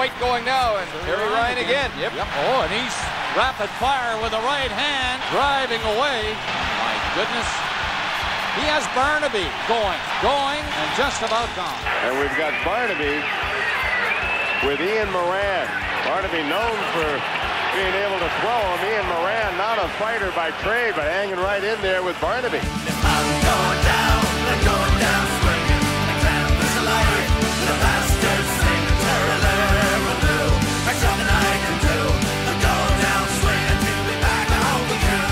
fight going now, and Harry Ryan again. Yep. Oh, and he's rapid fire with the right hand, driving away. My goodness. He has Barnaby going, and just about gone. And we've got Barnaby with Ian Moran. Barnaby known for being able to throw him. Ian Moran, not a fighter by trade, but hanging right in there with Barnaby. I'm going down swinging. Examples of life, the bastard cemetery never knew. There's something I can do. I'm going down swinging to be back home with you.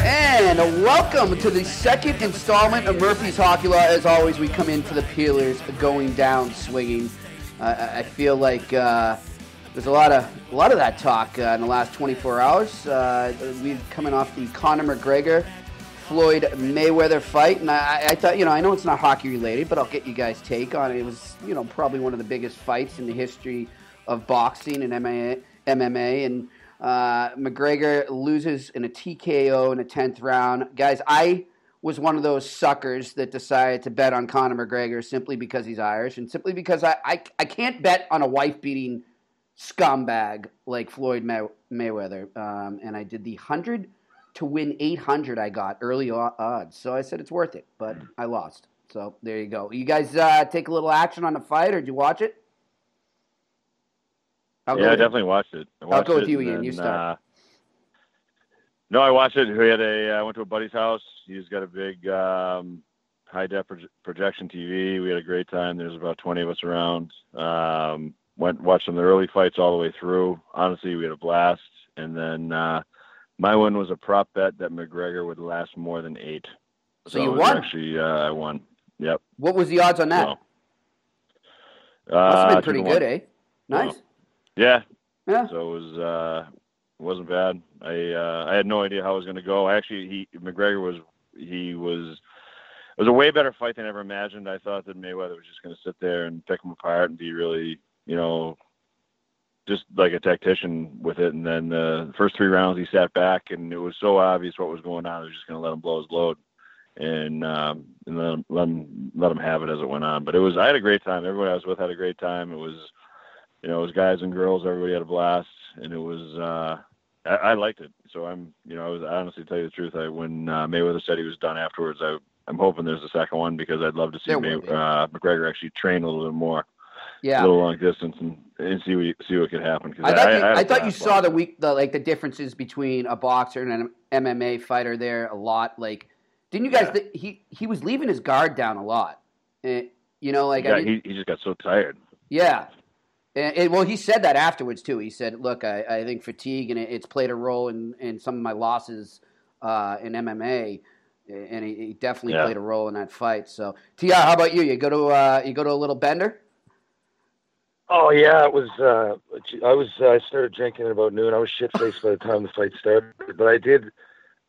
And welcome to the second installment of Murphy's Hockey Law. As always, we come in for the Peelers going down swinging. I feel like there's a lot of that talk in the last 24 hours. We're coming off the Conor McGregor Floyd Mayweather fight, and I thought, I know it's not hockey related, but I'll get you guys' take on it. It was, probably one of the biggest fights in the history of boxing and MMA, and McGregor loses in a TKO in the 10th round. Guys, I was one of those suckers that decided to bet on Conor McGregor simply because he's Irish, and simply because I can't bet on a wife-beating scumbag like Floyd Mayweather. And I did the 100 to win 800 I got early odds. So I said it's worth it, but I lost. So there you go. You guys take a little action on the fight, or did you watch it? I definitely watched it. I'll go with you, Ian. You start. No, I watched it. I went to a buddy's house. He's got a big high-def projection TV. We had a great time. There's about 20 of us around. Watched some of the early fights all the way through. Honestly, we had a blast. And then my win was a prop bet that McGregor would last more than 8. So you won? Actually, I won. Yep. What was the odds on that? Must have been pretty good, eh? Nice. Yeah. Yeah. So it wasn't bad. I had no idea how it was going to go. McGregor was it was a way better fight than I ever imagined. I thought that Mayweather was just going to sit there and pick him apart and be really, just like a tactician with it. And then the first 3 rounds he sat back, and it was so obvious what was going on. He was just going to let him blow his load and let him have it as it went on. But I had a great time. Everybody I was with had a great time. It was, it was guys and girls. Everybody had a blast, and it was. I liked it. So I honestly, tell you the truth, when Mayweather said he was done afterwards, I'm hoping there's a second one, because I'd love to see McGregor actually train a little bit more, a little long distance, and see what could happen. I thought you saw the differences between a boxer and an MMA fighter there a lot. Like, didn't you guys? Yeah. He was leaving his guard down a lot. He just got so tired. Yeah. Well, he said that afterwards, too. He said, look, I think fatigue, and it's played a role in some of my losses in MMA, and he definitely played a role in that fight. So, TR, how about you? You go to a little bender? Oh, yeah. It was. I started drinking at about noon. I was shit-faced by the time the fight started. But I did,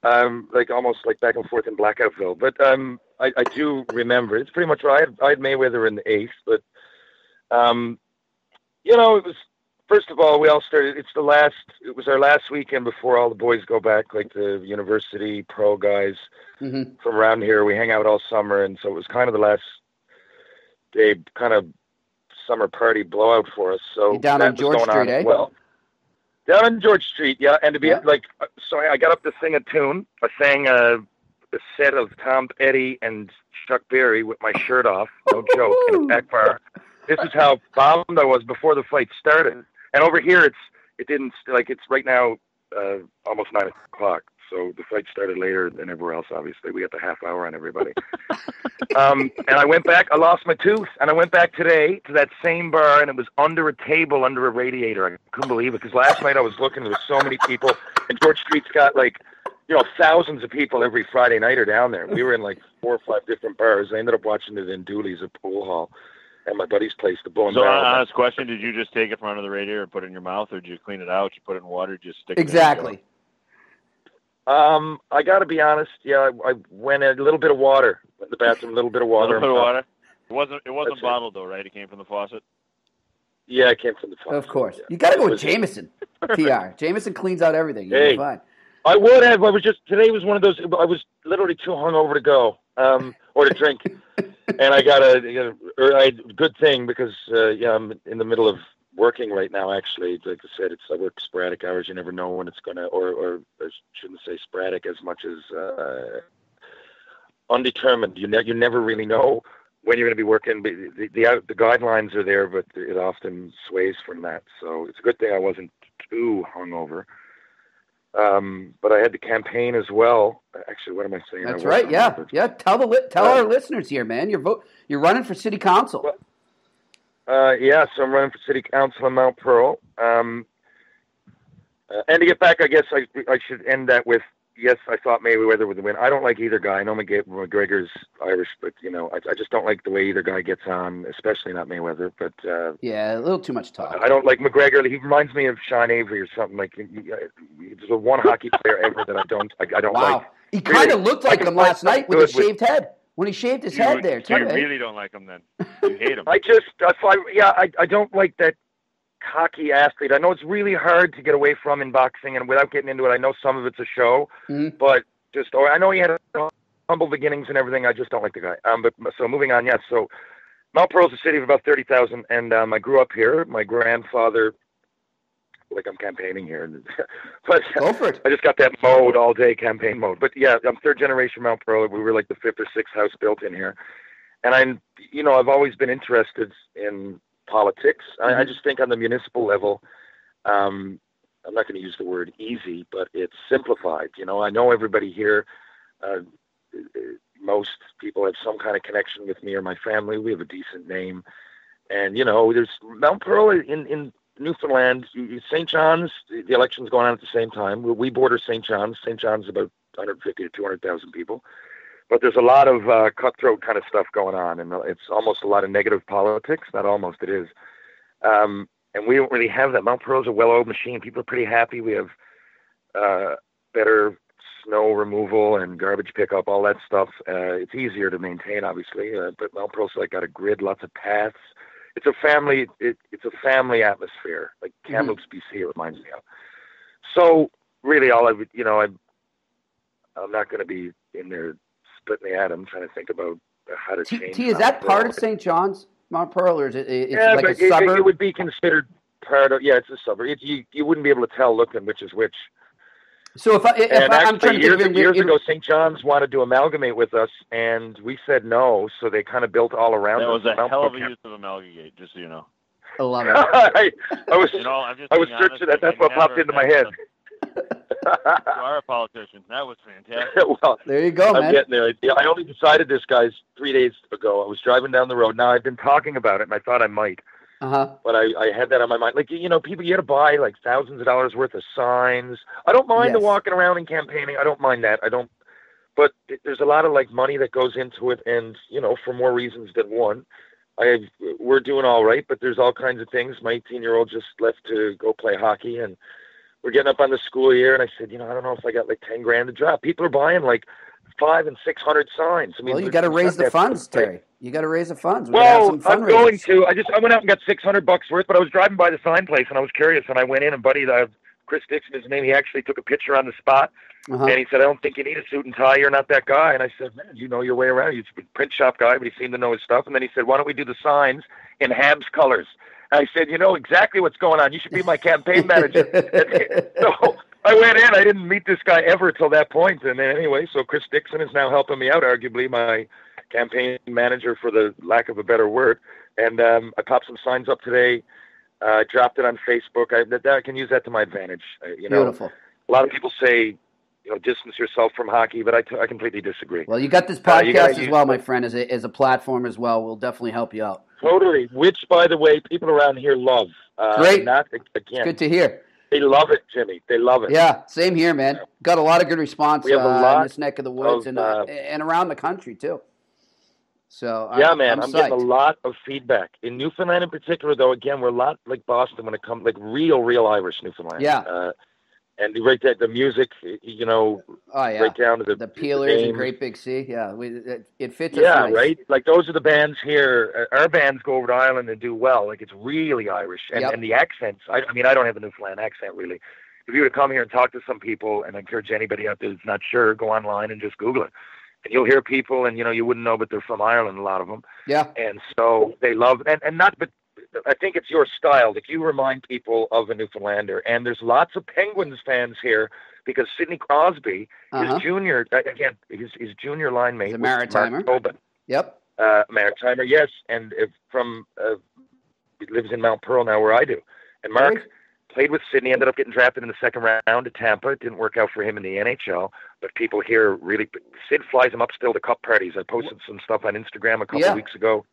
almost back and forth in Blackoutville. But I do remember. It's pretty much right. I had Mayweather in the 8th, but... it was, first of all, we all started, it was our last weekend before all the boys go back, like the university pro guys from around here. We hang out all summer, and so it was kind of the last day, kind of summer party blowout for us. So you're down on George Street, eh? Well, down on George Street, yeah. And to be so I got up to sing a tune. I sang a set of Tom Petty and Chuck Berry with my shirt off, no joke, and a backfire. This is how bombed I was before the fight started. And over here, it's right now almost 9 o'clock. So the fight started later than everywhere else, obviously. We got the half hour on everybody. And I went back. I lost my tooth. And I went back today to that same bar, and it was under a table, under a radiator. I couldn't believe it, because last night I was looking. There was so many people. And George Street's got, thousands of people every Friday night are down there. We were in 4 or 5 different bars. I ended up watching it in Dooley's at Pool Hall. At my buddy's place, the Bone Barrel. So, honest question, did you just take it from under the radiator and put it in your mouth, or did you clean it out, you put it in water, just stick it in? Exactly. I got to be honest, I went a little bit of water. Went in the bathroom, a little bit of water. A little bit of water? It wasn't bottled, though, right? It came from the faucet? Yeah, it came from the faucet. Of course. Yeah. You got to go with Jameson, TR. Jameson cleans out everything. You'll be fine. I would have. Today was one of those, I was literally too hungover to go, or to drink. And I got a good thing because I'm in the middle of working right now. Actually, like I said, I work sporadic hours. You never know when it's gonna, or I shouldn't say sporadic as much as undetermined. You never really know when you're going to be working. The guidelines are there, but it often sways from that. So it's a good thing I wasn't too hungover. But I had to campaign as well. Actually, what am I saying? That's right. Yeah. Tell our listeners here, man. You're running for city council. Well, so I'm running for city council in Mount Pearl. And to get back, I guess I should end that with, yes, I thought Mayweather would win. I don't like either guy. I know McGregor's Irish, but I just don't like the way either guy gets on, especially not Mayweather. But a little too much talk. I don't like McGregor. He reminds me of Sean Avery or something. Like there's the one hockey player ever that I don't wow. like. He kind of looked like him last night with his shaved head. When he shaved his head there, too. You really don't like him then. You hate him. I don't like that cocky athlete. I know it's really hard to get away from in boxing, and without getting into it, I know some of it's a show, but I know he had humble beginnings and everything. I just don't like the guy. So moving on, so Mount Pearl's a city of about 30,000, and I grew up here. My grandfather, like I'm campaigning here, but go for it. I just got that mode all day, campaign mode. But yeah, I'm third generation Mount Pearl. We were like the fifth or sixth house built in here, and I've always been interested in politics. I just think on the municipal level, I'm not going to use the word easy, but it's simplified. I know everybody here, most people have some kind of connection with me or my family. We have a decent name, and there's Mount Pearl in Newfoundland, St. John's. The election's going on at the same time. We border St. John's. St. John's is about 150 to 200,000 people. But there's a lot of cutthroat kind of stuff going on, and it's almost a lot of negative politics. Not almost, it is. And we don't really have that. Mount Pearl's a well-oiled machine. People are pretty happy. We have better snow removal and garbage pickup, all that stuff. It's easier to maintain, obviously. But Mount Pearl's got a grid, lots of paths. It's a family. It's a family atmosphere, like Kamloops, BC. It reminds me of. So really, all I would, I'm not going to be in there splitting the atom, trying to think about how to change. Is that part of St. John's, Mount Pearl, or is it like a suburb? It would be considered part of. Yeah, it's a suburb. You wouldn't be able to tell looking which is which. So I'm trying to years ago, St. John's wanted to amalgamate with us, and we said no. So they kind of built all around. That was a hell of a use of amalgamate, just so you know. I love it. I was searching that. That's what popped into my head. You are a politician. That was fantastic. Well, there you go, man. I'm getting there. I only decided this, guys, 3 days ago. I was driving down the road. Now, I've been talking about it, and I thought I might. But I had that on my mind. Like, people, you got to buy, like, thousands of dollars worth of signs. I don't mind the walking around and campaigning. I don't mind that. But there's a lot of, like, money that goes into it, and, for more reasons than one. We're doing all right, but there's all kinds of things. My 18-year-old just left to go play hockey, and we're getting up on the school year, and I said, I don't know if I got like 10 grand to drop. People are buying like 500 and 600 signs. I mean, you got to raise the funds, Terry. You got to raise the funds. I'm going to. I went out and got $600 worth, but I was driving by the sign place, and I was curious, and I went in, and buddy, Chris Dixon, his name, he actually took a picture on the spot, and he said, I don't think you need a suit and tie. You're not that guy. And I said, man, you know your way around. He's a print shop guy, but he seemed to know his stuff. And then he said, why don't we do the signs in Habs colors? I said, you know exactly what's going on. You should be my campaign manager. So I went in. I didn't meet this guy ever till that point. And then anyway, so Chris Dixon is now helping me out, arguably my campaign manager, for the lack of a better word. And I popped some signs up today, dropped it on Facebook. I can use that to my advantage. Beautiful. A lot of people say, distance yourself from hockey, but I completely disagree. Well, you got this podcast as well, my friend, as a platform as well. We'll definitely help you out. Totally. Which, by the way, people around here love. Great. It's good to hear. They love it, Jimmy. They love it. Yeah, same here, man. Got a lot of good response in this neck of the woods and around the country, too. So I'm getting a lot of feedback. In Newfoundland in particular, though, again, we're a lot like Boston when it comes, like real Irish Newfoundland. Yeah. And right there, the music, right down to the Peelers and Great Big Sea. Yeah, it fits us nice. Right? Like those are the bands here. Our bands go over to Ireland and do well. Like it's really Irish. And the accents, I don't have a Newfoundland accent really. If you were to come here and talk to some people, and I encourage anybody out there that's not sure, go online and just Google it. And you'll hear people, and you wouldn't know, but they're from Ireland, a lot of them. Yeah. And so they love, and not, but I think it's your style that you remind people of a Newfoundlander. And there's lots of Penguins fans here because Sidney Crosby, his junior line mate, he's a Maritimer. Mark Tobin. Yep. Maritimer, yes, and he lives in Mount Pearl now, where I do. And Mark played with Sidney, ended up getting drafted in the second round to Tampa. It didn't work out for him in the NHL, but people here really. Sid flies him up still to cup parties. I posted some stuff on Instagram a couple weeks ago.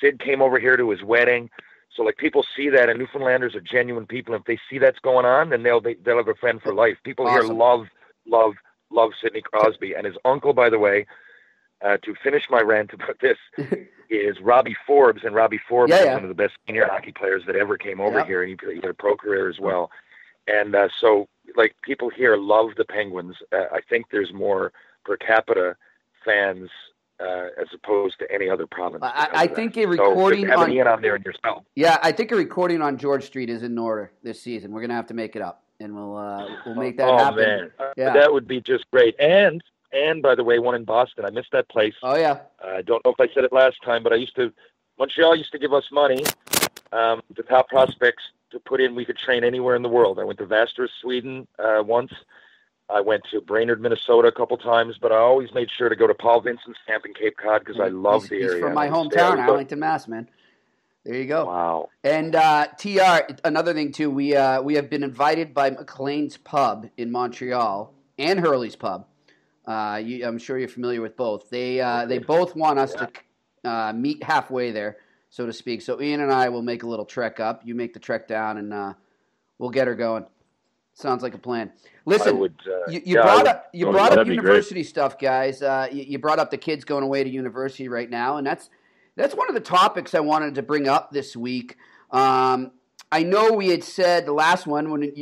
Sid came over here to his wedding. So, like, people see that, and Newfoundlanders are genuine people. And if they see that's going on, then they'll have a friend for life. People here love Sidney Crosby. And his uncle, by the way, to finish my rant about this, is Robbie Forbes. And Robbie Forbes is one of the best senior hockey players that ever came over here, and he had a pro career as well. And so, like, people here love the Penguins. I think there's more per capita fans as opposed to any other province. I think a recording on Ian on there and yourself. Yeah, I think a recording on George Street is in order this season. We're gonna have to make it up, and we'll make that happen. Man, that would be just great. And by the way, one in Boston. I missed that place. Oh yeah. I don't know if I said it last time, but Montreal used to give us money, the top prospects to put in. We could train anywhere in the world. I went to Västerås, Sweden once. I went to Brainerd, Minnesota a couple times, but I always made sure to go to Paul Vincent's camp in Cape Cod because I love the area. He's from my hometown, Arlington, Mass, man. There you go. Wow. And TR, another thing too, we have been invited by McLean's Pub in Montreal and Hurley's Pub. I'm sure you're familiar with both. They both want us to meet halfway there, so to speak. So Ian and I will make a little trek up. You make the trek down, and we'll get her going. Sounds like a plan. Listen, you brought up university stuff, guys. You brought up the kids going away to university right now, and that's one of the topics I wanted to bring up this week. I know we had said the last one when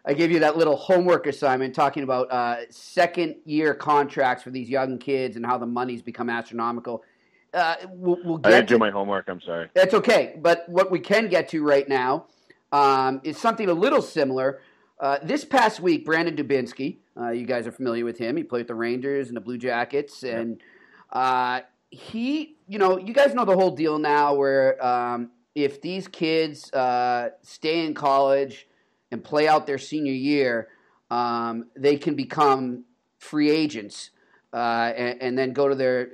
I gave you that little homework assignment talking about second-year contracts for these young kids and how the money's become astronomical. We'll get I didn't do my homework. I'm sorry. That's okay. But what we can get to right now is something a little similar. This past week, Brandon Dubinsky, you guys are familiar with him. He played with the Rangers and the Blue Jackets. And you guys know the whole deal now where if these kids stay in college and play out their senior year, they can become free agents and then go to their,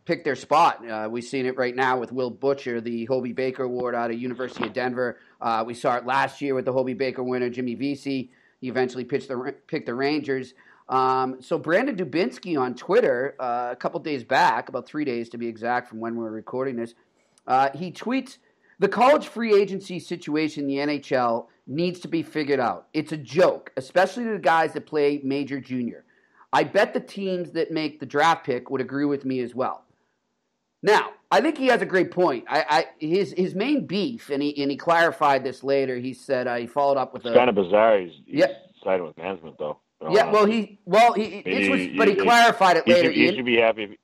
pick their spot. We've seen it right now with Will Butcher, the Hobey Baker Award out of University of Denver. We saw it last year with the Hobey Baker winner, Jimmy Vesey. He eventually picked the Rangers. So Brandon Dubinsky on Twitter a couple days back, about 3 days to be exact from when we were recording this, he tweets, "The college free agency situation in the NHL needs to be figured out. It's a joke, especially to the guys that play major junior. I bet the teams that make the draft pick would agree with me as well." Now, I think he has a great point. His main beef, and he clarified this later. He said he followed up with it's kind of bizarre. He's siding with management, though. Yeah, but he clarified it later. He should be happy.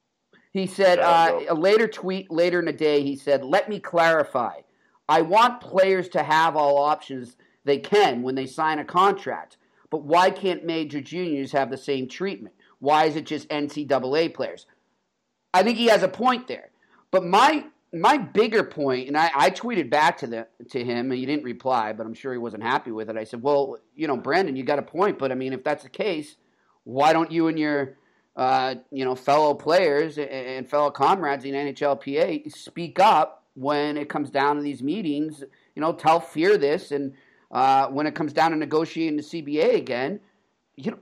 He said a later tweet later in the day. He said, "Let me clarify. I want players to have all options they can when they sign a contract. But why can't major juniors have the same treatment? Why is it just NCAA players?" I think he has a point there. But my bigger point, and I tweeted back to him, and he didn't reply, but I'm sure he wasn't happy with it. I said, well, Brandon, you got a point, but I mean, if that's the case, why don't you and your fellow players and fellow comrades in NHLPA speak up when it comes down to these meetings? Tell Fear this, and when it comes down to negotiating the CBA again,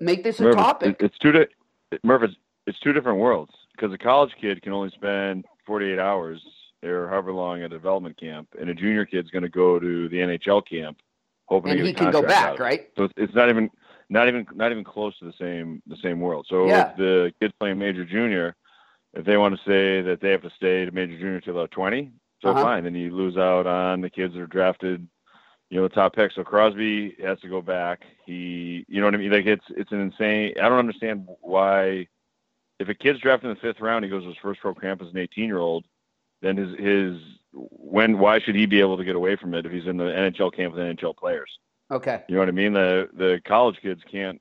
make this a topic. It's two different worlds. Because a college kid can only spend 48 hours or however long at a development camp, and a junior kid's going to go to the NHL camp, hoping and to get he can go back, right? So it's not even close to the same world. So if the kids playing major junior, if they want to say that they have to stay to major junior till they're 20, so fine. Then you lose out on the kids that are drafted, the top pick. So Crosby has to go back. You know what I mean? Like it's an insane. I don't understand why. If a kid's drafted in the 5th round, he goes to his first pro camp as an 18-year-old, then why should he be able to get away from it if he's in the NHL camp with NHL players? Okay. You know what I mean? The college kids can't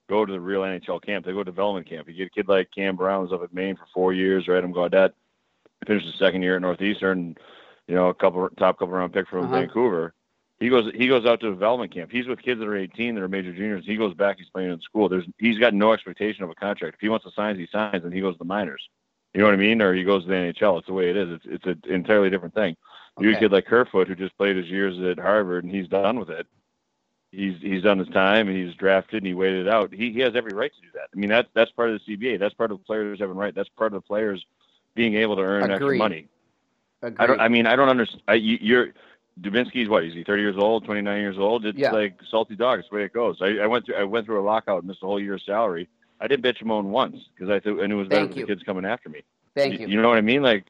go to the real NHL camp. They go to development camp. You get a kid like Cam Brown, who's up at Maine for 4 years, or Adam Gaudette, finished his second year at Northeastern, top couple round pick from Vancouver. He goes out to development camp. He's with kids that are 18 that are major juniors. He goes back. He's playing in school. He's got no expectation of a contract. If he wants to sign, he signs, and he goes to the minors. You know what I mean? Or he goes to the NHL. It's the way it is. It's an entirely different thing. You get a kid like Kerfoot who just played his years at Harvard and he's done with it. He's done his time and he's drafted and he waited it out. He has every right to do that. I mean, that's part of the CBA. That's part of the players having right. That's part of the players being able to earn extra money. I don't understand. Dubinsky's what? Is he 30 years old, 29 years old? It's like salty dog. It's the way it goes. I went through a lockout and missed a whole year's salary. I didn't bitch him on once because I knew it was better for the kids coming after me. Thank you. You know what I mean? Like,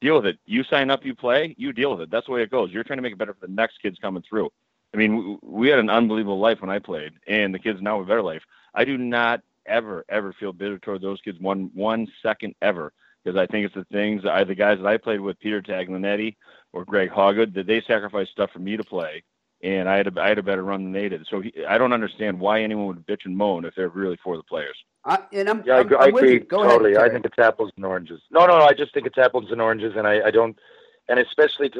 deal with it. You sign up, you play, you deal with it. That's the way it goes. You're trying to make it better for the next kids coming through. I mean, we had an unbelievable life when I played, and the kids now have a better life. I do not ever feel bitter toward those kids one second ever, because I think it's the things the guys that I played with, Peter Taglinetti or Greg Hoggood, that they sacrificed stuff for me to play, and I had a better run than they did. So I don't understand why anyone would bitch and moan if they're really for the players. I agree totally. I think it's apples and oranges. No, I just think it's apples and oranges, and I don't, and especially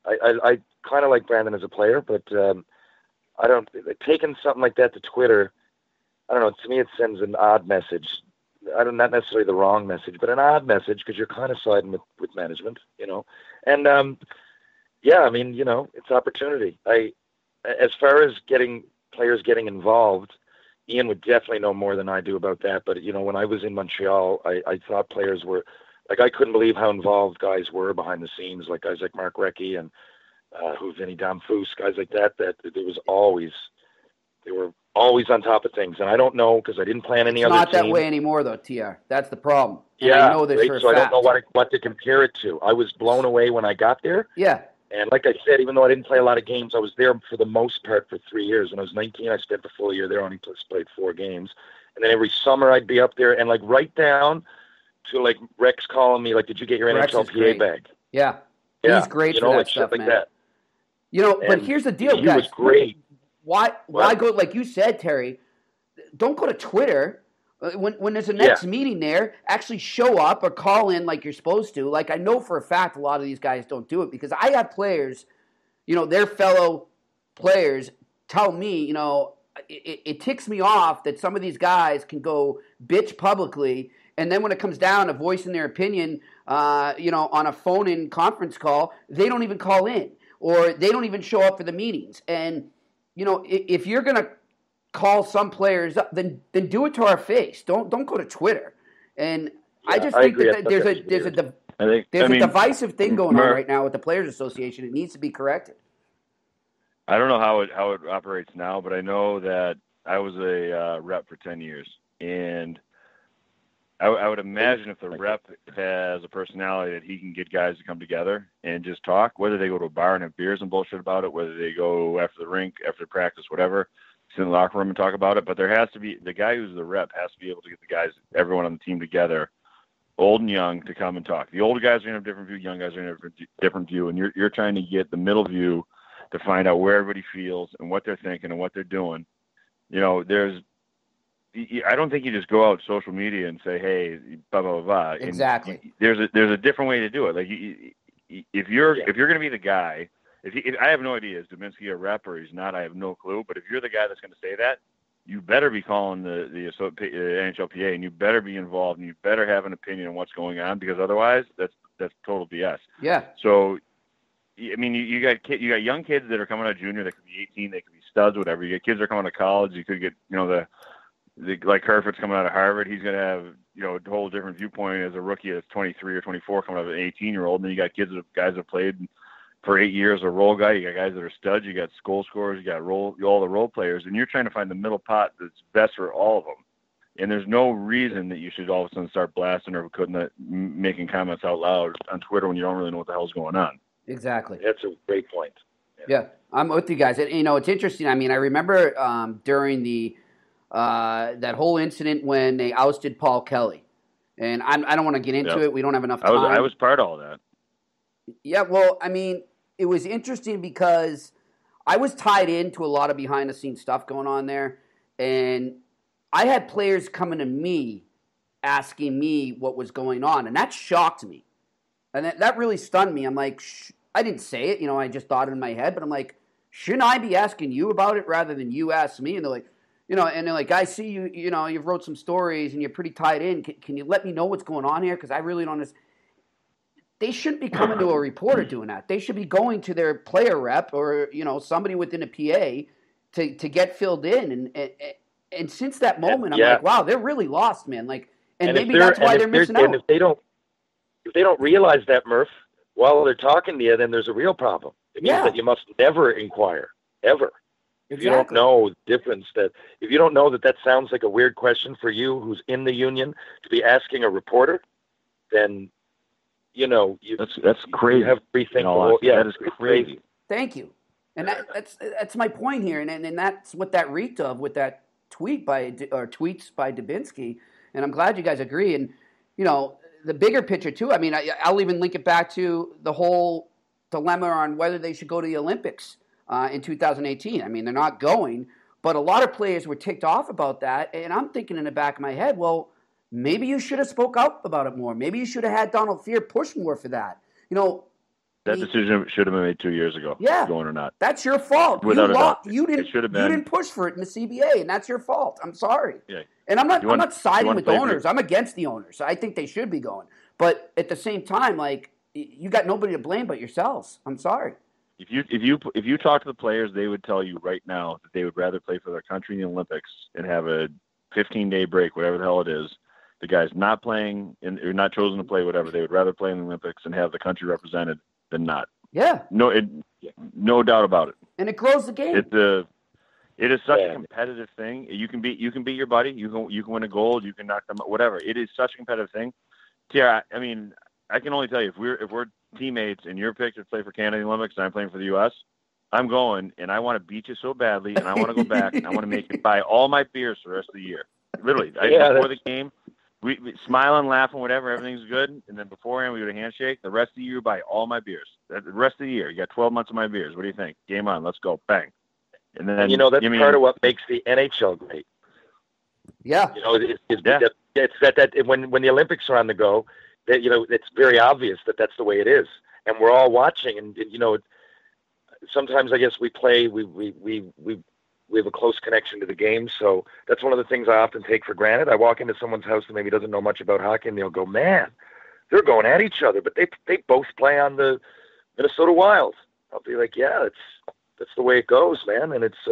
I kind of like Brandon as a player, but I don't, taking something like that to Twitter, I don't know, to me it sends an odd message. Not necessarily the wrong message, but an odd message, because you're kind of siding with management, and I mean, it's opportunity. As far as players getting involved, Ian would definitely know more than I do about that. But, when I was in Montreal, I thought players were, like, I couldn't believe how involved guys were behind the scenes, like guys like Mark Recchi and Vinny Damphus, guys like that they were always on top of things. And I don't know, because I didn't play on any other team. It's not that way anymore, though, TR. That's the problem. And I know this for a fact. I don't know what to compare it to. I was blown away when I got there. Yeah. And like I said, even though I didn't play a lot of games, I was there for the most part for 3 years. When I was 19, I spent the full year there. I only played 4 games. And then every summer I'd be up there, and like right down to like Rex calling me, like, did you get your NHLPA bag? Yeah. He's great for that stuff, like man. that. But here's the deal, guys. He was great. Why go, like you said, Terry, don't go to Twitter. When there's a next meeting there, actually show up or call in like you're supposed to. Like, I know for a fact a lot of these guys don't do it, because I have players, their fellow players tell me, it ticks me off that some of these guys can go bitch publicly, and then when it comes down to voicing their opinion, on a phone-in conference call, they don't even call in, or they don't even show up for the meetings. And, if you're going to call some players up, then do it to our face. Don't go to Twitter. And I just think that there's a divisive thing going on right now with the Players Association. It needs to be corrected. I don't know how it operates now, but I know that I was a rep for 10 years, and I would imagine if the rep has a personality that he can get guys to come together and just talk, whether they go to a bar and have beers and bullshit about it, whether they go after the rink, after practice, whatever, sit in the locker room and talk about it. But there has to be, the guy who's the rep has to be able to get the guys, everyone on the team together, old and young, to come and talk. The older guys are going to have a different view, young guys are going to have a different view, and you're trying to get the middle view to find out where everybody feels and what they're thinking and what they're doing. I don't think you just go out social media and say, hey, blah, blah, blah, blah. Exactly. And there's a different way to do it. Like, if you're going to be the guy, if I have no idea, is Dubinsky a rep or he's not, I have no clue. But if you're the guy that's going to say that, you better be calling the NHLPA, and you better be involved, and you better have an opinion on what's going on, because otherwise that's total BS. Yeah. So, I mean, you got young kids that are coming out of junior that could be 18, they could be studs, whatever. You get kids that are coming out of college. You could get, like Kerfoot's coming out of Harvard. He's going to have, a whole different viewpoint as a rookie that's 23 or 24 coming out of an 18-year-old. And then you got guys that have played for 8 years, a role guy. You got guys that are studs. You got goal scorers. You got all the role players. And you're trying to find the middle pot that's best for all of them. And there's no reason that you should all of a sudden start blasting or making comments out loud on Twitter when you don't really know what the hell's going on. Exactly. That's a great point. Yeah, I'm with you guys. It's interesting. I mean, I remember during the that whole incident when they ousted Paul Kelly, and I don't want to get into it. We don't have enough time. I was part of all that. Yeah, well, I mean, it was interesting because I was tied into a lot of behind-the-scenes stuff going on there, and I had players coming to me asking me what was going on, and that shocked me. And that really stunned me. I'm like, I didn't say it, I just thought it in my head, but I'm like, shouldn't I be asking you about it rather than you ask me? And they're like, and they're like, I see you, you've wrote some stories and you're pretty tied in. Can you let me know what's going on here? Because I really don't understand. They shouldn't be coming to a reporter doing that. They should be going to their player rep or, somebody within a PA to get filled in. And since that moment, I'm like, wow, they're really lost, man. Like, and maybe that's why they're missing out. And if they don't realize that, Murph, while they're talking to you, then there's a real problem. It means that you must never inquire, ever. If you don't know the difference, if you don't know that sounds like a weird question for you who's in the union to be asking a reporter, then, that's crazy. You have to rethink that is crazy. Thank you. And that's my point here. And that's what that reeked of with that tweets by Dubinsky. And I'm glad you guys agree. And, the bigger picture too, I mean, I'll even link it back to the whole dilemma on whether they should go to the Olympics in 2018. I mean, they're not going, but a lot of players were ticked off about that. And I'm thinking in the back of my head, well, maybe you should have spoke up about it more. Maybe you should have had Donald Fear push more for that. That decision should have been made 2 years ago. Yeah, going or not. That's your fault. Without a doubt. You didn't push for it in the CBA, and that's your fault. I'm sorry. Yeah. And I'm not siding with the owners. I'm against the owners. I think they should be going. But at the same time, like, you got nobody to blame but yourselves. I'm sorry. If you talk to the players, they would tell you right now that they would rather play for their country in the Olympics and have a 15-day break, whatever the hell it is. The guy's not playing or not chosen to play, whatever. They would rather play in the Olympics and have the country represented than not. Yeah. No doubt about it. And it grows the game. It is such a competitive thing. You can beat your buddy. You can win a gold. You can knock them out. Whatever. It is such a competitive thing. Yeah. I mean, I can only tell you if we're teammates and you're picked to play for Canada in the Olympics and I'm playing for the U.S., I'm going and I want to beat you so badly and I want to go back and I want to make you buy all my beers for the rest of the year. Literally, before the game. We smiling, laughing, whatever, everything's good. And then beforehand, we would a handshake. The rest of the year, buy all my beers. The rest of the year, you got 12 months of my beers. What do you think? Game on. Let's go. Bang. And then that's part of what makes the NHL great. Yeah. It's that when the Olympics are on the go, that it's very obvious that's the way it is, and we're all watching. And sometimes I guess we play. We have a close connection to the game, so that's one of the things I often take for granted. I walk into someone's house that maybe doesn't know much about hockey, and they'll go, "Man, they're going at each other," but they both play on the Minnesota Wild. I'll be like, "Yeah, that's the way it goes, man." And it's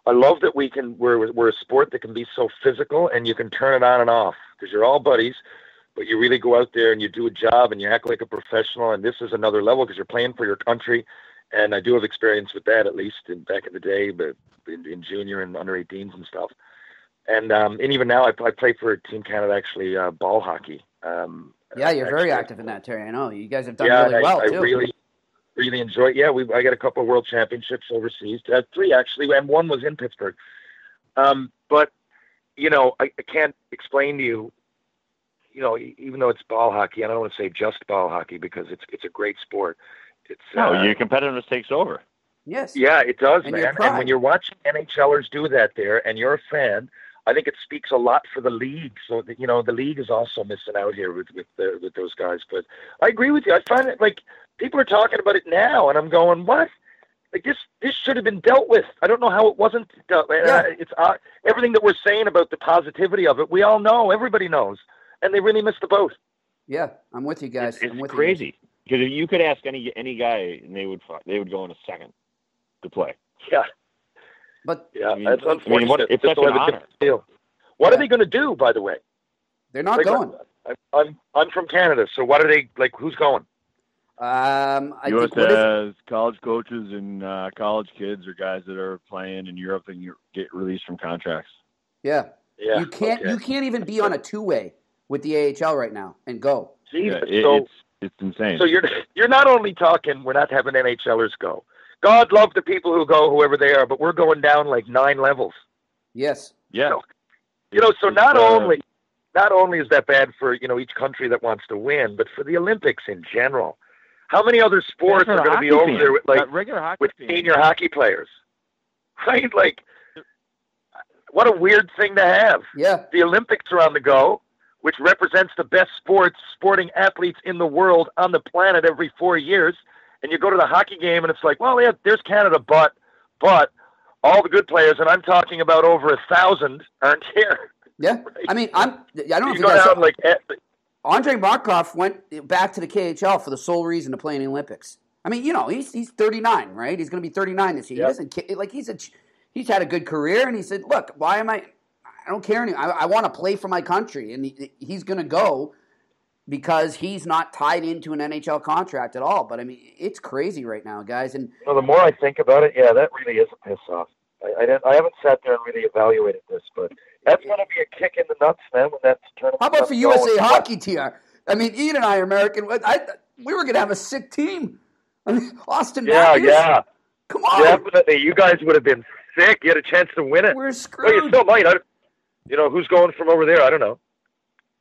I love that we're a sport that can be so physical, and you can turn it on and off because you're all buddies, but you really go out there and you do a job and you act like a professional. And this is another level because you're playing for your country. And I do have experience with that, at least back in the day, but in junior and under 18s and stuff. And even now, I play for Team Canada, actually, ball hockey. You're very active in that, Terry. I know you guys have done really well too. I really enjoy it. Yeah, I got a couple of world championships overseas. 3 actually, and 1 was in Pittsburgh. But I can't explain to you. Even though it's ball hockey, and I don't want to say just ball hockey because it's a great sport. Your competitiveness takes over. Yes. Yeah, it does, and man. And when you're watching NHLers do that there, and you're a fan, I think it speaks a lot for the league. So that, the league is also missing out here with those guys. But I agree with you. I find it like people are talking about it now, and I'm going, what? Like this should have been dealt with. I don't know how it wasn't dealt with. Yeah. It's everything that we're saying about the positivity of it. We all know, everybody knows, and they really missed the boat. Yeah, I'm with you guys. It's crazy. Because you could ask any guy, and they would go in a second to play. Yeah, but that's unfortunate. It's such an honor. What are they going to do? By the way, they're not going. I'm from Canada, so what are they like? Who's going? I U.S. think has college coaches and college kids or guys that are playing in Europe and you get released from contracts. Yeah. You can't even be on a 2-way with the AHL right now and go. It's insane. So you're not only talking, we're not having NHLers go. God love the people who go, whoever they are, but we're going down like 9 levels. Yes. Yeah. So not only is that bad for, each country that wants to win, but for the Olympics in general. How many other sports are going to be over there with senior hockey players? Right? Like, what a weird thing to have. Yeah. The Olympics are on the go, which represents the best sporting athletes in the world on the planet every 4 years. And you go to the hockey game and it's like, well, yeah, there's Canada, but all the good players, and I'm talking about over 1,000, aren't here. Yeah. Right? I mean, I don't know if you you guys down like Andrei Markov went back to the KHL for the sole reason to play in the Olympics. I mean, he's 39, right? He's going to be 39 this year. Yep. He doesn't like he's had a good career, and he said, "Look, why am I don't care anymore. I want to play for my country," and he's going to go because he's not tied into an NHL contract at all. But I mean, it's crazy right now, guys. And the more I think about it, yeah, that really is a piss off. I haven't sat there and really evaluated this, but that's going to be a kick in the nuts, man, when that tournament. How about for USA Hockey, TR? I mean, Ian and I are American. We were going to have a sick team. I mean, Austin Matthews. Yeah. Come on. Definitely. You guys would have been sick. You had a chance to win it. We're screwed. Well, you still might. Who's going from over there? I don't know.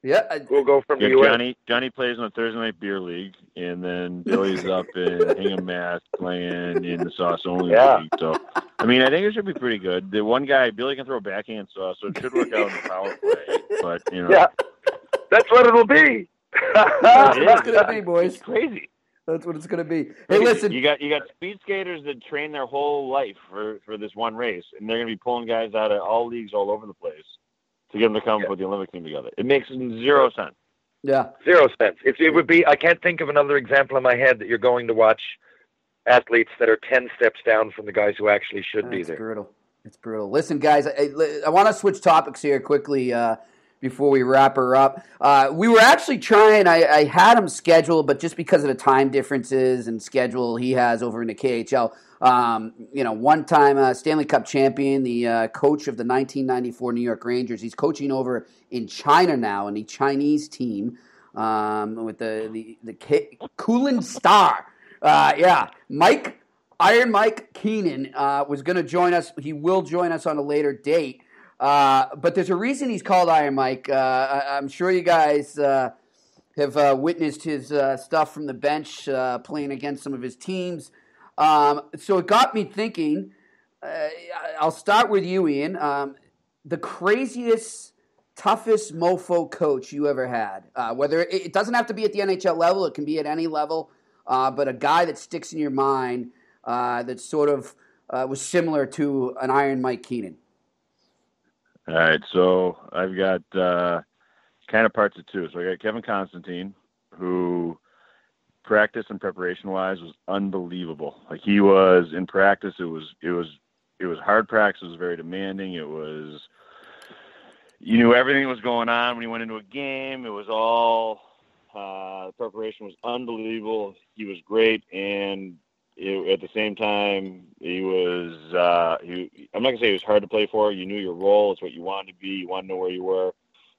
Yeah. We'll go from the U.S. Johnny plays in the Thursday Night Beer League, and then Billy's up in Hingham, Mass, playing in the Sauce Only League. So, I mean, I think it should be pretty good. The one guy, Billy, can throw a backhand sauce, so it should work out in the power play. But, Yeah, that's what it'll be. That's what it's going to be, boys. It's crazy. That's what it's going to be. Hey, listen. You got speed skaters that train their whole life for this one race, and they're going to be pulling guys out of all leagues all over the place to get them to come put the Olympic team together. It makes zero sense. Yeah. 0 cents. It would be, I can't think of another example in my head that you're going to watch athletes that are 10 steps down from the guys who actually should be there. It's brutal. Listen, guys, I want to switch topics here quickly before we wrap her up. We were actually trying, I had him scheduled, but just because of the time differences and schedule he has over in the KHL, one-time Stanley Cup champion, the coach of the 1994 New York Rangers. He's coaching over in China now, in the Chinese team with the Kulin Star. Iron Mike Keenan was going to join us. He will join us on a later date. But there's a reason he's called Iron Mike. I'm sure you guys have witnessed his stuff from the bench playing against some of his teams. So it got me thinking, I'll start with you, Ian. The craziest, toughest mofo coach you ever had. Whether it doesn't have to be at the NHL level, it can be at any level, but a guy that sticks in your mind that sort of was similar to an Iron Mike Keenan. All right, so I've got kind of parts of two. So I got Kevin Constantine, who practice and preparation-wise was unbelievable. Like, he was in practice, it was hard practice. It was very demanding. It was, you knew everything that was going on when he went into a game. It was all the preparation was unbelievable. He was great, and at the same time, he was. I'm not gonna say he was hard to play for. You knew your role. It's what you wanted to be. You wanted to know where you were.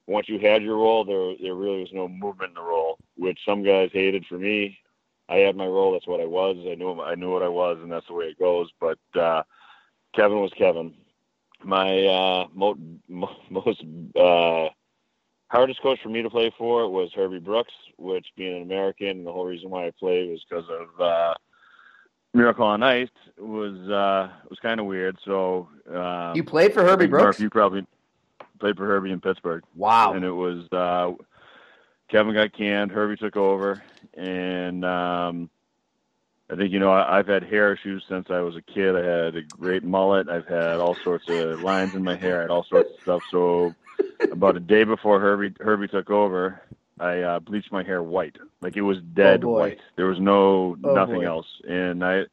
Once you had your role, there really was no movement in the role, which some guys hated. For me, I had my role. That's what I was. I knew what I was, and that's the way it goes. But Kevin was Kevin. My most hardest coach for me to play for was Herbie Brooks, which, being an American, the whole reason why I played was because of Miracle on Ice was kind of weird. So you played for Herbie Brooks? Murph, you probably played for Herbie in Pittsburgh. Wow. And it was Kevin got canned, Herbie took over, and I think, I've had hair issues since I was a kid. I had a great mullet. I've had all sorts of lines in my hair. I had all sorts of stuff. So about a day before Herbie took over, I bleached my hair white. Like, it was dead white. There was nothing else. And I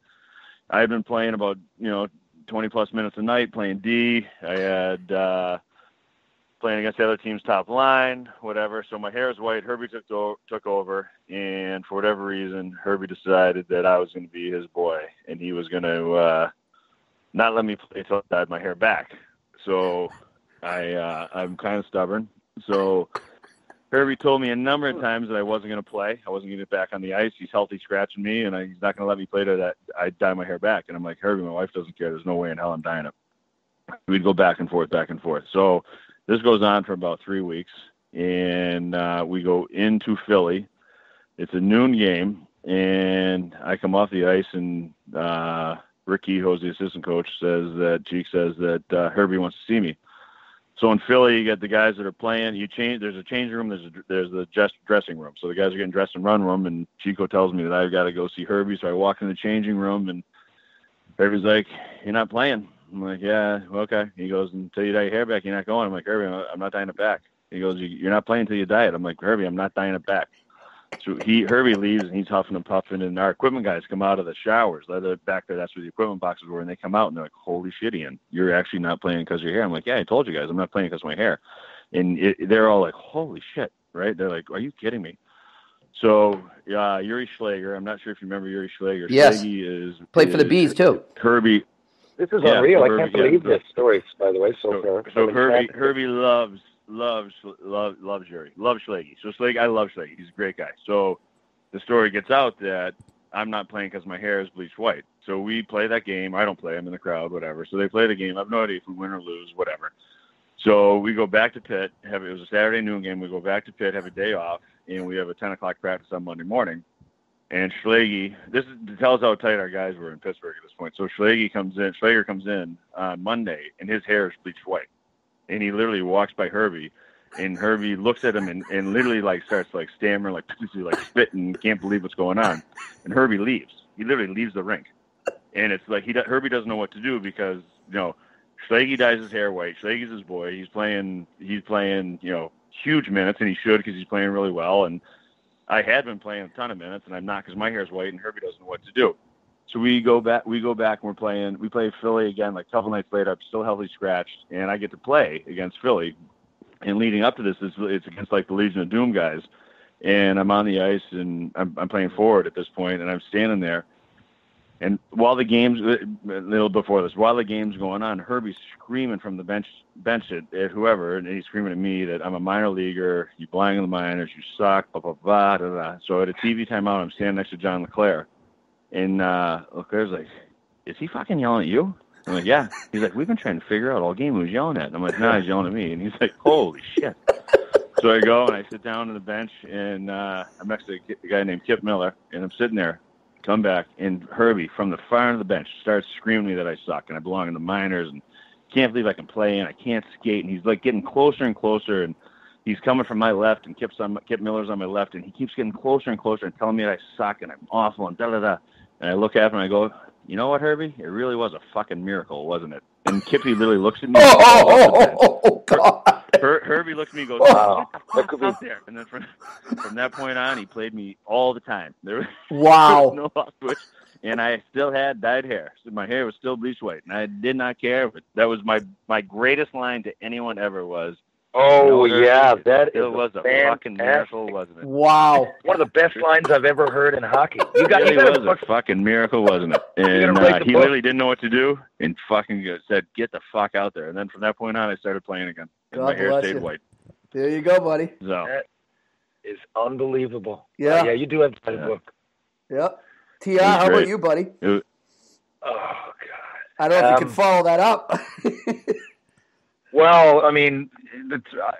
had been playing about 20 plus minutes a night, playing D. I had playing against the other team's top line, whatever. So my hair is white. Herbie took over, and for whatever reason, Herbie decided that I was going to be his boy, and he was going to not let me play until I dyed my hair back. So I'm kind of stubborn. So Herbie told me a number of times that I wasn't going to play. I wasn't going to get back on the ice. He's healthy scratching me, and he's not going to let me play till that I dye my hair back. And I'm like, Herbie, my wife doesn't care. There's no way in hell I'm dyeing it. We'd go back and forth. So this goes on for about 3 weeks, and we go into Philly. It's a noon game, and I come off the ice, and Ricky, who's the assistant coach, Cheek says that Herbie wants to see me. So in Philly, you get the guys that are playing. There's a changing room. There's the dressing room. So the guys are getting dressed in run room, and Chico tells me that I've got to go see Herbie. So I walk in the changing room, and Herbie's like, "You're not playing." I'm like, "Yeah, okay." He goes, "Until you dye your hair back, you're not going." I'm like, "Herbie, I'm not dyeing it back." He goes, "You're not playing until you dye it." I'm like, "Herbie, I'm not dyeing it back." So Herbie leaves, and he's huffing and puffing, and our equipment guys come out of the showers. They're back there. That's where the equipment boxes were, and they come out, and they're like, "Holy shit, Ian, you're actually not playing because of your hair." I'm like, "Yeah, I told you guys, I'm not playing because of my hair." And they're all like, "Holy shit," right? They're like, "Are you kidding me?" So Yuri Schlager, I'm not sure if you remember Yuri Schlager. Yes. Played for the Bees, too. Herbie. This is unreal. I can't believe this story, by the way, so far. So Herbie loves Yuri. Loves Schlage. So Schlage, I love Schlage. He's a great guy. So the story gets out that I'm not playing because my hair is bleached white. So we play that game. I don't play. I'm in the crowd, whatever. So they play the game. I have no idea if we win or lose, whatever. So we go back to Pitt. It was a Saturday noon game. We go back to Pitt, have a day off, and we have a 10 o'clock practice on Monday morning. And Schlage, tells how tight our guys were in Pittsburgh at this point. So Schlager comes in on Monday, and his hair is bleached white. And he literally walks by Herbie, and Herbie looks at him and literally like starts like stammering, like spitting, can't believe what's going on. And Herbie leaves. He literally leaves the rink. And it's like Herbie doesn't know what to do because, Schlage dyes his hair white. Schlage's his boy. He's playing, huge minutes, and he should because he's playing really well. And I had been playing a ton of minutes, and I'm not because my hair's white, and Herbie doesn't know what to do. So we go back, and we play Philly again, like a couple nights later. I'm still heavily scratched, and I get to play against Philly. And leading up to this, it's against like the Legion of Doom guys. And I'm on the ice, and I'm playing forward at this point, and I'm standing there. And while the game's going on, Herbie's screaming from the bench at whoever, and he's screaming at me that I'm a minor leaguer, you belong in the minors, you suck, blah, blah, blah, blah, blah. So at a TV timeout, I'm standing next to John LeClaire. And LeClaire's like, "Is he fucking yelling at you?" I'm like, "Yeah." He's like, "We've been trying to figure out all game who's yelling at." And I'm like, "No, he's yelling at me." And he's like, "Holy shit." So I go and I sit down on the bench, and I'm next to a guy named Kip Miller, and I'm sitting there, come back, and Herbie from the far end of the bench starts screaming at me that I suck and I belong in the minors and can't believe I can play and I can't skate. And he's like getting closer and closer, and he's coming from my left, and Kip Miller's on my left, and he keeps getting closer and closer and telling me that I suck and I'm awful and da-da-da. And I look at him and I go, "You know what, Herbie? It really was a fucking miracle, wasn't it?" And Kippy literally looks at me. God. Herbie looks at me and goes, "Wow, that could be there." And then from that point on, he played me all the time. There was no off switch, and I still had dyed hair. So my hair was still bleached white, and I did not care. But that was my greatest line to anyone ever was, "Oh, yeah, that was a fucking miracle, wasn't it?" Wow. One of the best lines I've ever heard in hockey. It really was a fucking miracle, wasn't it? And he literally didn't know what to do and fucking said, "Get the fuck out there." And then from that point on, I started playing again. And my hair stayed white. There you go, buddy. So. That is unbelievable. Yeah. Yeah, you do have a book. Yep. T.R., how about you, buddy? Oh, God. I don't know if you can follow that up. Well, I mean,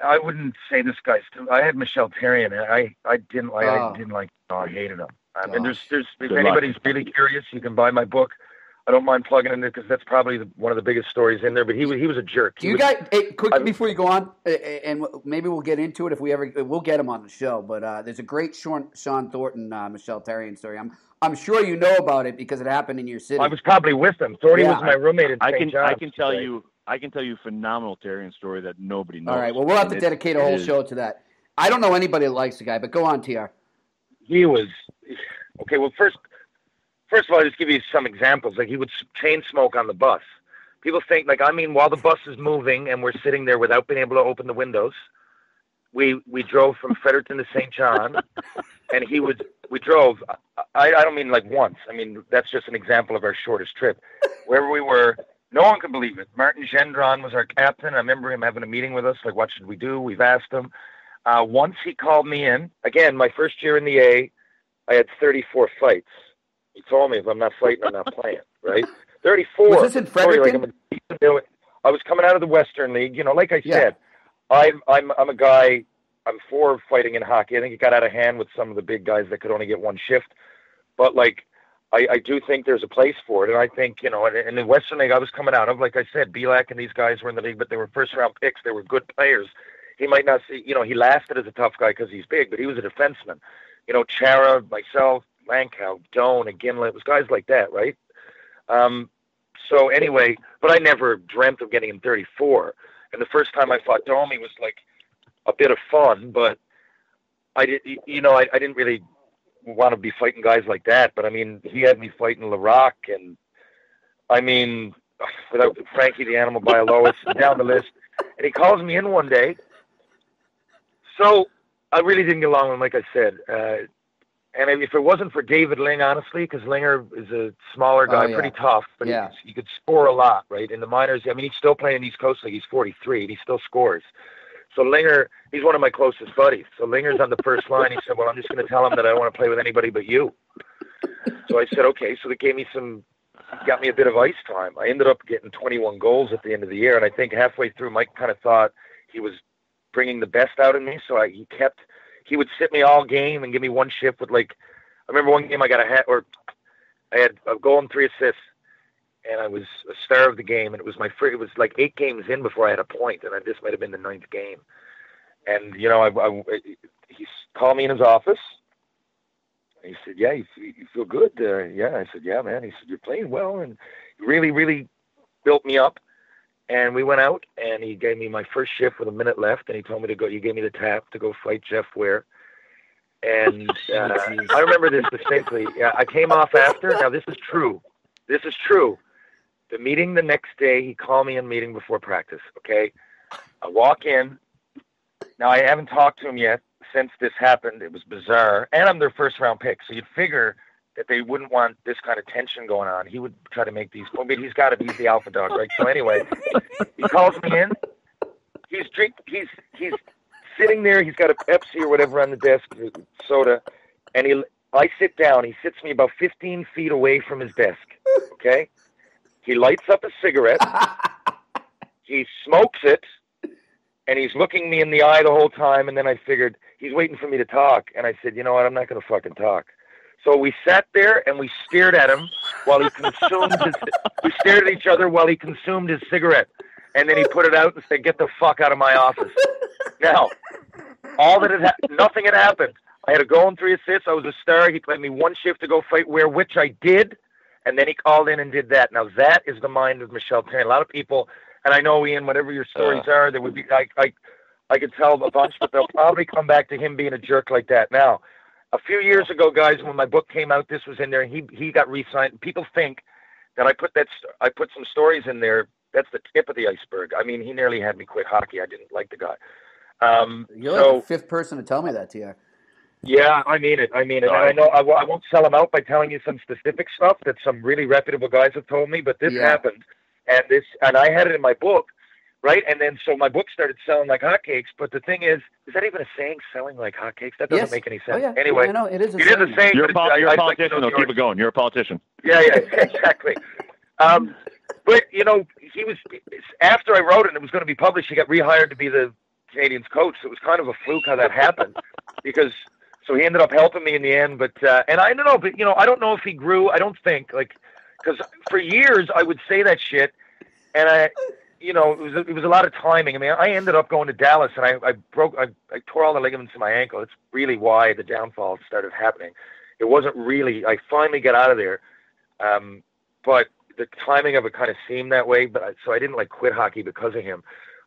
I wouldn't say this guy's. I had Michel Therrien. I didn't like. I hated him. I mean, there's if anybody's really curious, you can buy my book. I don't mind plugging in it because that's probably one of the biggest stories in there. But he was a jerk. Quick before you go on, and maybe we'll get into it if we'll get him on the show. But there's a great Sean Thornton, Michel Therrien story. I'm sure you know about it because it happened in your city. I was probably with him. Thornton was my roommate in St. John's. I can tell you a phenomenal Therrien story that nobody knows. All right, well, we'll have to dedicate a whole show to that. I don't know anybody that likes the guy, but go on, TR. He was okay. Well, first of all, I'll just give you some examples. Like, he would chain smoke on the bus. People think, while the bus is moving and we're sitting there without being able to open the windows, we drove from Fredericton to St. John, and we drove. I don't mean like once. I mean, that's just an example of our shortest trip. Wherever we were, no one could believe it. Martin Gendron was our captain. I remember him having a meeting with us, like, what should we do? We've asked him. Once he called me in. Again, my first year in the A, I had 34 fights. He told me if I'm not fighting, I'm not playing, right? 34. Was this in Fredericton? I was coming out of the Western League. Like I said, I'm a guy, I'm for fighting in hockey. I think it got out of hand with some of the big guys that could only get one shift. But, I do think there's a place for it. And I think, you know, in the Western League I was coming out of, like I said, Belak and these guys were in the league, but they were first-round picks. They were good players. He might not see, you know, he lasted as a tough guy because he's big, but he was a defenseman. You know, Chara, myself, Lankow, Doan, and Gimlet, it was guys like that, right? So anyway, but I never dreamt of getting him 34. And the first time I fought Domi was like a bit of fun, but I didn't really want to be fighting guys like that. But I mean, he had me fighting Larocque, and I mean, without Frankie the Animal Bialowas, down the list. And he calls me in one day. So I really didn't get along with him, like I said. And if it wasn't for David Ling, honestly, because Linger is a smaller guy, pretty tough, but he could score a lot, right? In the minors, I mean, he's still playing in East Coast League. He's 43, and he still scores. So Linger, he's one of my closest buddies. So Linger's on the first line. He said, well, I'm just going to tell him that I don't want to play with anybody but you. So I said, okay. So they got me a bit of ice time. I ended up getting 21 goals at the end of the year, and I think halfway through, Mike kind of thought he was bringing the best out of me, so he would sit me all game and give me one shift with, like, I remember one game I had a goal and 3 assists, and I was a star of the game, and it was it was like 8 games in before I had a point, and this might have been the 9th game. And, you know, he called me in his office. He said, yeah, you feel good? Yeah. I said, yeah, man. He said, you're playing well, and he really, really built me up. And we went out, and he gave me my first shift with a minute left, and he told me to go. He gave me the tap to go fight Jeff Ware. And I remember this distinctly. Yeah, I came off after. Now, this is true. This is true. The meeting the next day, he called me in meeting before practice, okay? I walk in. Now, I haven't talked to him yet since this happened. It was bizarre. And I'm their first-round pick, so you'd figure that they wouldn't want this kind of tension going on. He would try to make these. I mean, he's the alpha dog, right? So anyway, he calls me in. He's sitting there. He's got a Pepsi or whatever on the desk, soda, and I sit down. He sits me about 15 feet away from his desk. Okay, he lights up a cigarette. He smokes it, and he's looking me in the eye the whole time. And then I figured he's waiting for me to talk, and I said, you know what? I'm not going to fucking talk. So we sat there and we stared at him while he consumed we stared at each other while he consumed his cigarette. And then he put it out and said, get the fuck out of my office. Now, nothing had happened. I had a goal and 3 assists. I was a star. He played me one shift to go fight Ware, which I did. And then he called in and did that. Now, that is the mind of Michel Therrien. A lot of people, and I know, Ian, whatever your stories are, there would be, I could tell a bunch, but they'll probably come back to him being a jerk like that. Now, a few years ago, guys, when my book came out, this was in there. He got re-signed. People think that I put some stories in there. That's the tip of the iceberg. I mean, he nearly had me quit hockey. I didn't like the guy. You're like the 5th person to tell me that, TR. Yeah, I mean it. And I know I won't sell him out by telling you some specific stuff that some really reputable guys have told me. But this happened, and I had it in my book. Right, and then so my book started selling like hotcakes. But the thing is that even a saying, selling like hotcakes? That doesn't make any sense. Oh, yeah. Anyway, I know, it is a saying. You're a politician, though. Keep it going. You're a politician. Yeah, exactly. But, you know, he was, after I wrote it and it was going to be published, he got rehired to be the Canadiens coach. So it was kind of a fluke how that happened so he ended up helping me in the end. But, and I don't know, but, you know, I don't know if he grew. I don't think, because for years I would say that shit, and you know, it was a lot of timing. I mean, I ended up going to Dallas, and I tore all the ligaments in my ankle. It's really why the downfall started happening. It wasn't really. I finally got out of there, but the timing of it kind of seemed that way. But so I didn't quit hockey because of him.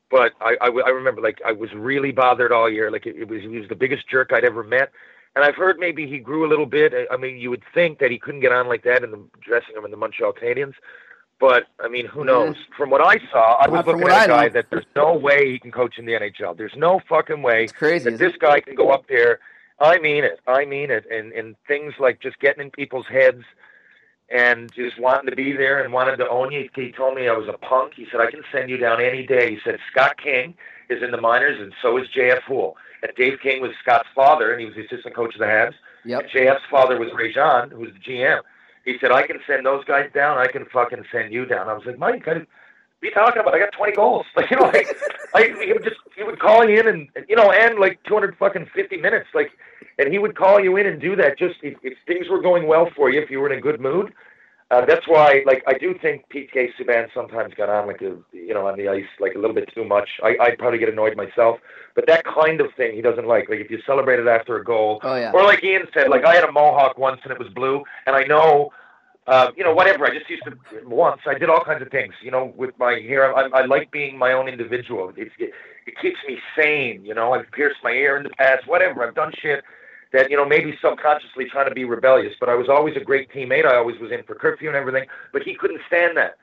But I remember I was really bothered all year. He was the biggest jerk I'd ever met. And I've heard maybe he grew a little bit. I mean, you would think that he couldn't get on like that in the dressing room in the Montreal Canadiens. But, I mean, who knows? From what I saw, I was looking at a guy that there's no way he can coach in the NHL. There's no fucking way that this guy can go up there. I mean it. And things like just getting in people's heads and just wanting to be there and wanting to own you. He told me I was a punk. He said, I can send you down any day. He said, Scott King is in the minors, and so is J.F. Houle. And Dave King was Scott's father, and he was the assistant coach of the Habs. Yep. And J.F.'s father was Ray Jean, who was the GM. He said, I can send those guys down. I can fucking send you down. I was like, Mike, what are you talking about? I got 20 goals. he would call you in and like 250 minutes, like, and he would call you in and do that just if things were going well for you, if you were in a good mood. That's why, like, I do think PK Subban sometimes got on like on the ice like a little bit too much. I'd probably get annoyed myself, but that kind of thing he doesn't like. Like if you celebrated after a goal, or like Ian said, like I had a mohawk once and it was blue, and I know. Whatever. I just used to once. I did all kinds of things. With my hair, I like being my own individual. It keeps me sane. I've pierced my ear in the past. Whatever. I've done shit that maybe subconsciously trying to be rebellious. But I was always a great teammate. I always was in for curfew and everything. But he couldn't stand that.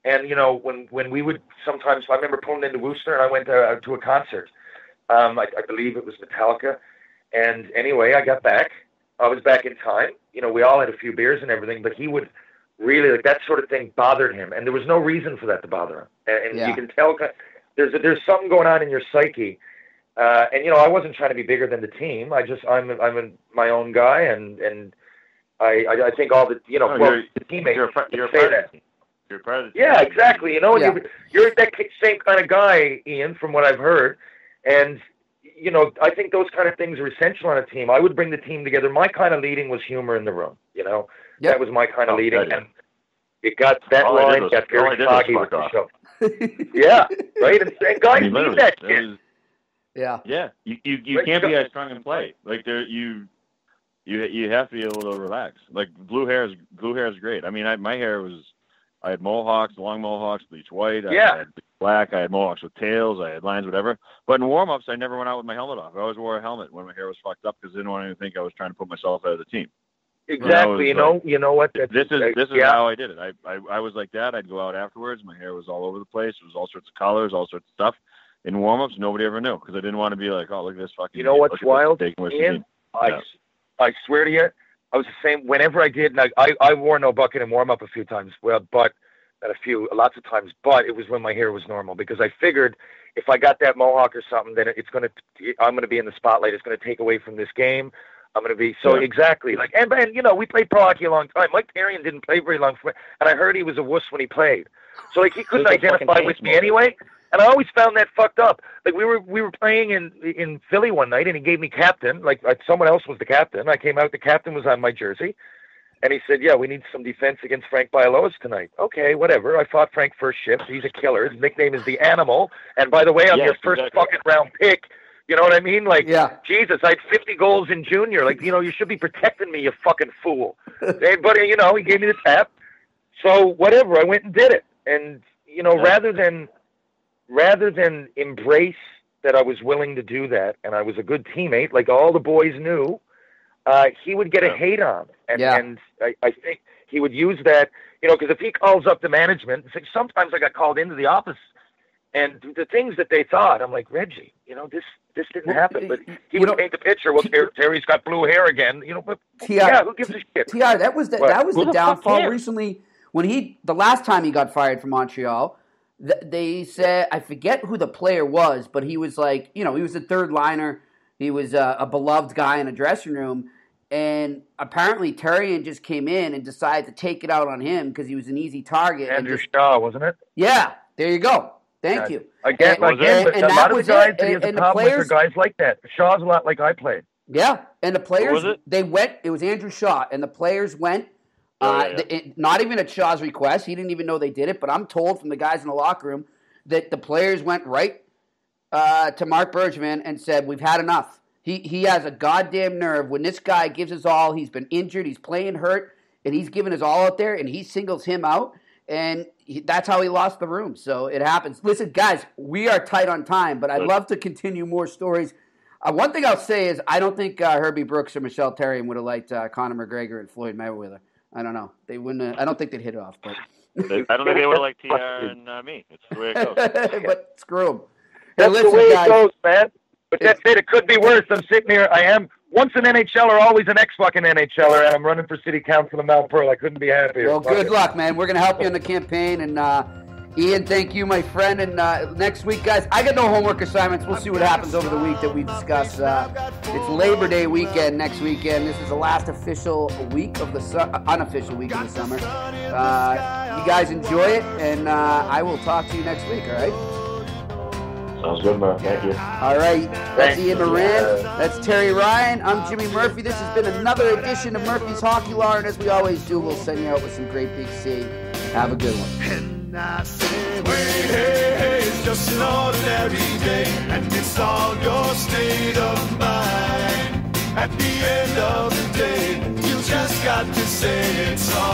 And when we would sometimes, I remember pulling into Worcester and I went to a concert. I believe it was Metallica. And anyway, I got back. I was back in time. We all had a few beers and everything, but he would really, like, that sort of thing bothered him, and there was no reason for that to bother him. And you can tell there's something going on in your psyche. And I wasn't trying to be bigger than the team. I'm my own guy, and I think all the the teammates you're say that. You're part of the team. Yeah, exactly. You're that same kind of guy, Ian, from what I've heard, and. I think those kind of things are essential on a team. I would bring the team together. My kind of leading was humor in the room. That was my kind of leading, and it got that line got very foggy with the show. Yeah, right. And guys need that shit. Yeah. You can't be as strong in play. Like you have to be able to relax. Like blue hair is great. I mean, I had mohawks, long mohawks, bleach white. I had black. I had mohawks with tails. I had lines, whatever. But in warm-ups, I never went out with my helmet off. I always wore a helmet when my hair was fucked up because I didn't want anyone to think I was trying to put myself out of the team. Exactly. You know what? This is how I did it. I was like that. I'd go out afterwards. My hair was all over the place. It was all sorts of colors, all sorts of stuff. In warm-ups, nobody ever knew because I didn't want to be like, oh, look at this fucking. You know what's wild, Ian? I swear to you, I was the same. Whenever I did, and I wore no bucket in warm-up a few times. Well, but lots of times. But it was when my hair was normal because I figured if I got that mohawk or something, then I'm gonna be in the spotlight. It's gonna take away from this game. I'm gonna be exactly like and we played pro hockey a long time. Mike Therrien didn't play very long, and I heard he was a wuss when he played. So like he couldn't identify with me anyway. And I always found that fucked up. Like we were playing in Philly one night, and he gave me captain. Like someone else was the captain. I came out, the captain was on my jersey, and he said, "Yeah, we need some defense against Frank Bialowas tonight." Okay, whatever. I fought Frank first shift. He's a killer. His nickname is the Animal. And by the way, I'm your first fucking round pick. You know what I mean? Like, Jesus, I had 50 goals in junior. Like, you should be protecting me, you fucking fool. But he gave me the tap. So whatever, I went and did it. And rather than embrace that I was willing to do that and I was a good teammate, like all the boys knew, he would get a hate on. And I think he would use that, because if he calls up the management, sometimes I got called into the office and the things that they thought, I'm like, Reggie, this didn't happen. But he would paint the picture. Well, Terry's got blue hair again. But who gives a shit? TR, that was the downfall recently when the last time he got fired from Montreal. They said, I forget who the player was, but he was like, he was a third liner. He was a beloved guy in a dressing room. And apparently Therrien just came in and decided to take it out on him because he was an easy target. Andrew Shaw, wasn't it? Yeah, there you go. Thank you. Again, but a lot of the guys that he has a problem with are guys like that. Shaw's a lot like I played. Yeah, and the players, it was Andrew Shaw, and the players went, not even at Shaw's request. He didn't even know they did it, but I'm told from the guys in the locker room that the players went right to Marc Bergevin and said, we've had enough. He has a goddamn nerve. When this guy gives his all, he's been injured, he's playing hurt, and he's giving his all out there, and he singles him out, and that's how he lost the room. So it happens. Listen, guys, we are tight on time, but I'd love to continue more stories. One thing I'll say is I don't think Herbie Brooks or Michelle Therrien would have liked Conor McGregor and Floyd Mayweather. I don't know. They wouldn't. I don't think they'd hit it off. But I don't think they would have liked TR and me. It's the way it goes. But screw them. That's the way it goes, man. But that's it. It could be worse. I'm sitting here. I am once an NHLer, always an ex-fucking NHLer, and I'm running for city council in Mount Pearl. I couldn't be happier. Well, good luck, man. We're going to help you in the campaign. And Ian, thank you, my friend. And next week, guys, I got no homework assignments. We'll see what happens over the week that we discuss. It's Labor Day weekend next weekend. This is the last official week of the unofficial week of the summer. You guys enjoy it, and I will talk to you next week, all right? Sounds good, Murph. Thank you. All right. That's Ian Moran. That's Terry Ryan. I'm Jimmy Murphy. This has been another edition of Murphy's Hockey Law, and as we always do, we'll send you out with some great big C. Have a good one. And I say, hey, hey, hey, it's just an ordinary day, and it's all your state of mind. At the end of the day, you just got to say it's all